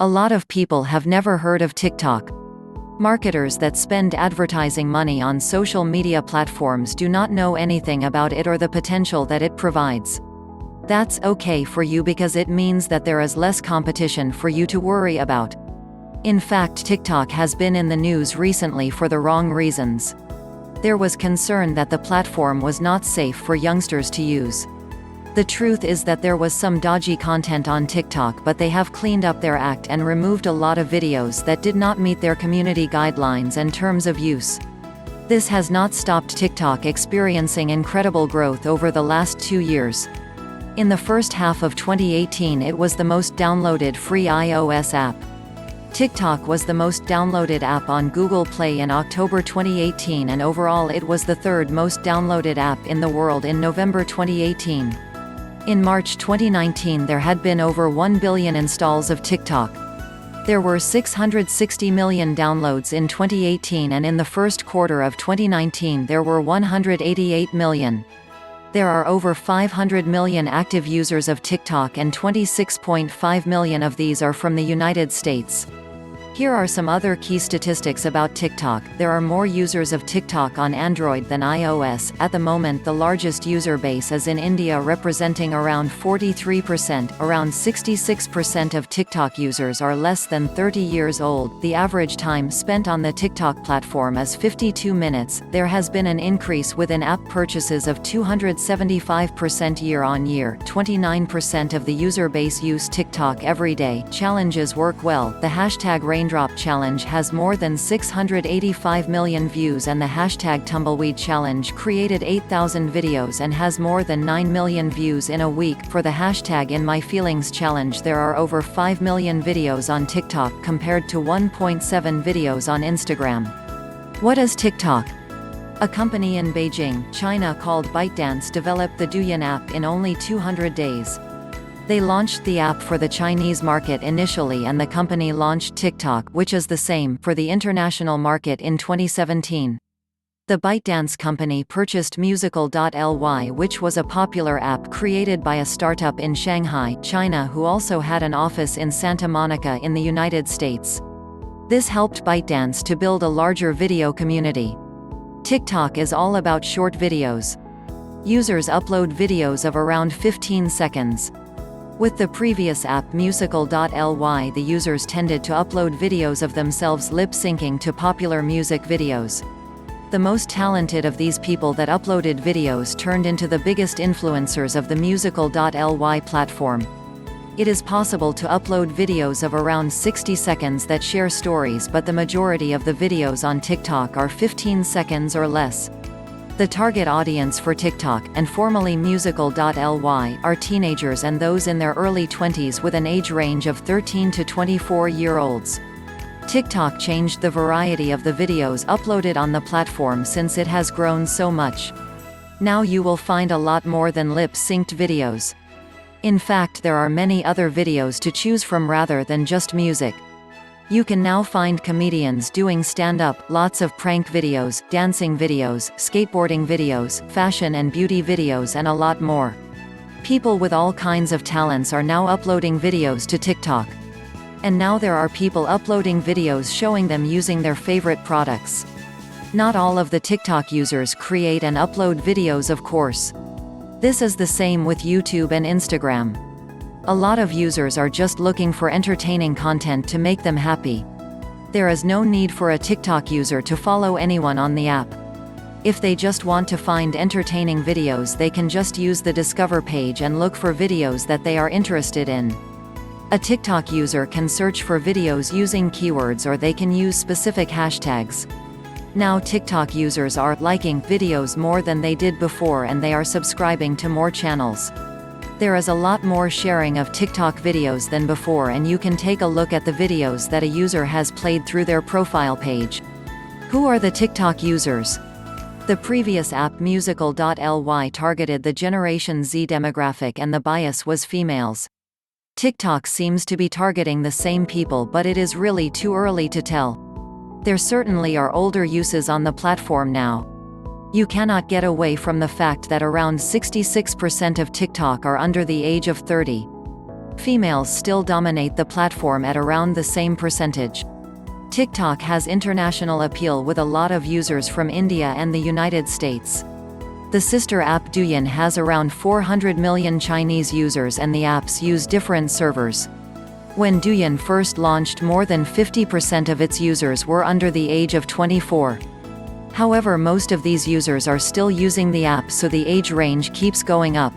A lot of people have never heard of TikTok. Marketers that spend advertising money on social media platforms do not know anything about it or the potential that it provides. That's okay for you because it means that there is less competition for you to worry about. In fact, TikTok has been in the news recently for the wrong reasons. There was concern that the platform was not safe for youngsters to use. The truth is that there was some dodgy content on TikTok, but they have cleaned up their act and removed a lot of videos that did not meet their community guidelines and terms of use. This has not stopped TikTok experiencing incredible growth over the last 2 years. In the first half of 2018, it was the most downloaded free iOS app. TikTok was the most downloaded app on Google Play in October 2018, and overall it was the third most downloaded app in the world in November 2018. In March 2019, there had been over 1 billion installs of TikTok. There were 660 million downloads in 2018, and in the first quarter of 2019 there were 188 million. There are over 500 million active users of TikTok, and 26.5 million of these are from the United States. Here are some other key statistics about TikTok. There are more users of TikTok on Android than iOS. At the moment, the largest user base is in India, representing around 43%. Around 66% of TikTok users are less than 30 years old. The average time spent on the TikTok platform is 52 minutes. There has been an increase within app purchases of 275% year-on-year. 29% of the user base use TikTok every day. Challenges work well. The hashtag Raindrop Challenge has more than 685 million views, and the hashtag Tumbleweed Challenge created 8,000 videos and has more than 9 million views in a week. For the hashtag In My Feelings Challenge, there are over 5 million videos on TikTok compared to 1.7 videos on Instagram. What is TikTok? A company in Beijing, China called ByteDance developed the Douyin app in only 200 days. They launched the app for the Chinese market initially, and the company launched TikTok, which is the same, for the international market in 2017. The ByteDance company purchased Musical.ly, which was a popular app created by a startup in Shanghai, China, who also had an office in Santa Monica in the United States. This helped ByteDance to build a larger video community. TikTok is all about short videos. Users upload videos of around 15 seconds. With the previous app Musical.ly, the users tended to upload videos of themselves lip-syncing to popular music videos. The most talented of these people that uploaded videos turned into the biggest influencers of the Musical.ly platform. It is possible to upload videos of around 60 seconds that share stories, but the majority of the videos on TikTok are 15 seconds or less. The target audience for TikTok, and formerly Musical.ly, are teenagers and those in their early 20s with an age range of 13 to 24-year-olds. TikTok changed the variety of the videos uploaded on the platform since it has grown so much. Now you will find a lot more than lip-synced videos. In fact, there are many other videos to choose from rather than just music. You can now find comedians doing stand-up, lots of prank videos, dancing videos, skateboarding videos, fashion and beauty videos, and a lot more. People with all kinds of talents are now uploading videos to TikTok. And now there are people uploading videos showing them using their favorite products. Not all of the TikTok users create and upload videos, of course. This is the same with YouTube and Instagram. A lot of users are just looking for entertaining content to make them happy. There is no need for a TikTok user to follow anyone on the app. If they just want to find entertaining videos, they can just use the Discover page and look for videos that they are interested in. A TikTok user can search for videos using keywords, or they can use specific hashtags. Now TikTok users are liking videos more than they did before, and they are subscribing to more channels. There is a lot more sharing of TikTok videos than before, and you can take a look at the videos that a user has played through their profile page. Who are the TikTok users? The previous app Musical.ly targeted the Generation Z demographic, and the bias was females. TikTok seems to be targeting the same people, but it is really too early to tell. There certainly are older uses on the platform now. You cannot get away from the fact that around 66% of TikTok are under the age of 30. Females still dominate the platform at around the same percentage. TikTok has international appeal with a lot of users from India and the United States. The sister app Douyin has around 400 million Chinese users and the apps use different servers. When Douyin first launched, more than 50% of its users were under the age of 24. However, most of these users are still using the app, so the age range keeps going up.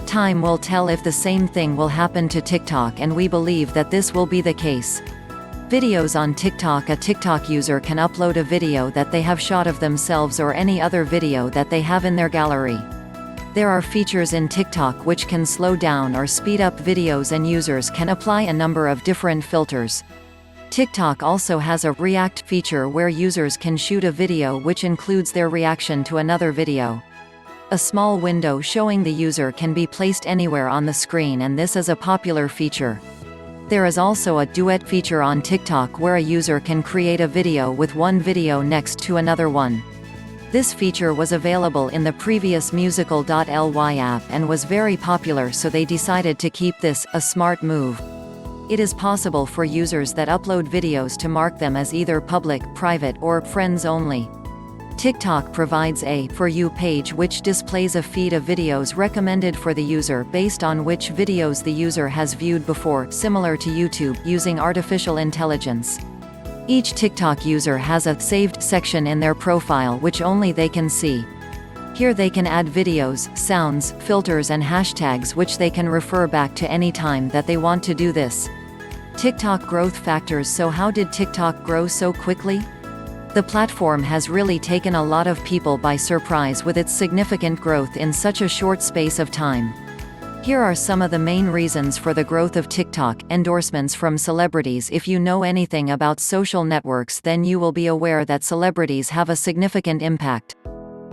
Time will tell if the same thing will happen to TikTok, and we believe that this will be the case. Videos on TikTok. A TikTok user can upload a video that they have shot of themselves or any other video that they have in their gallery. There are features in TikTok which can slow down or speed up videos, and users can apply a number of different filters. TikTok also has a React feature where users can shoot a video which includes their reaction to another video. A small window showing the user can be placed anywhere on the screen, and this is a popular feature. There is also a duet feature on TikTok where a user can create a video with one video next to another one. This feature was available in the previous Musical.ly app and was very popular, so they decided to keep this, a smart move. It is possible for users that upload videos to mark them as either public, private, or friends only. TikTok provides a For You page which displays a feed of videos recommended for the user based on which videos the user has viewed before, similar to YouTube, using artificial intelligence. Each TikTok user has a saved section in their profile which only they can see. Here they can add videos, sounds, filters and hashtags which they can refer back to any time that they want to do this. TikTok growth factors. So how did TikTok grow so quickly? The platform has really taken a lot of people by surprise with its significant growth in such a short space of time. Here are some of the main reasons for the growth of TikTok. Endorsements from celebrities. If you know anything about social networks, then you will be aware that celebrities have a significant impact.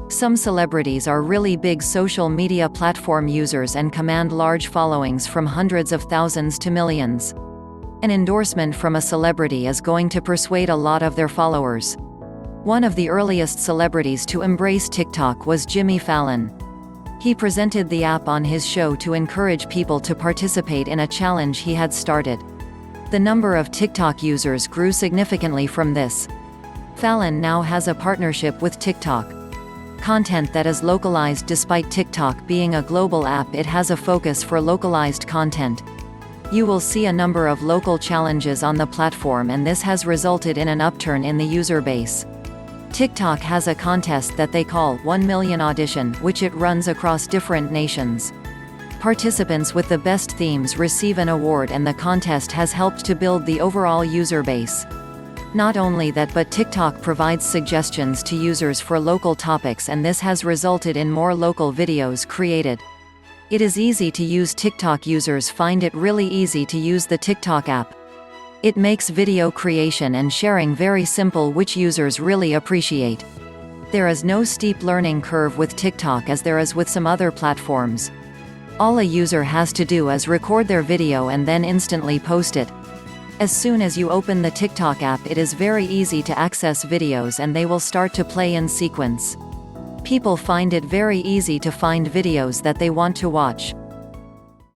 Some celebrities are really big social media platform users and command large followings from hundreds of thousands to millions. An endorsement from a celebrity is going to persuade a lot of their followers. One of the earliest celebrities to embrace TikTok was Jimmy Fallon. He presented the app on his show to encourage people to participate in a challenge he had started. The number of TikTok users grew significantly from this. Fallon now has a partnership with TikTok. Content that is localized. Despite TikTok being a global app, it has a focus for localized content. You will see a number of local challenges on the platform, and this has resulted in an upturn in the user base. TikTok has a contest that they call 1 Million Audition, which it runs across different nations. Participants with the best themes receive an award, and the contest has helped to build the overall user base. Not only that, but TikTok provides suggestions to users for local topics, and this has resulted in more local videos created. It is easy to use. TikTok users find it really easy to use the TikTok app. It makes video creation and sharing very simple, which users really appreciate. There is no steep learning curve with TikTok as there is with some other platforms. All a user has to do is record their video and then instantly post it. As soon as you open the TikTok app, it is very easy to access videos and they will start to play in sequence. People find it very easy to find videos that they want to watch.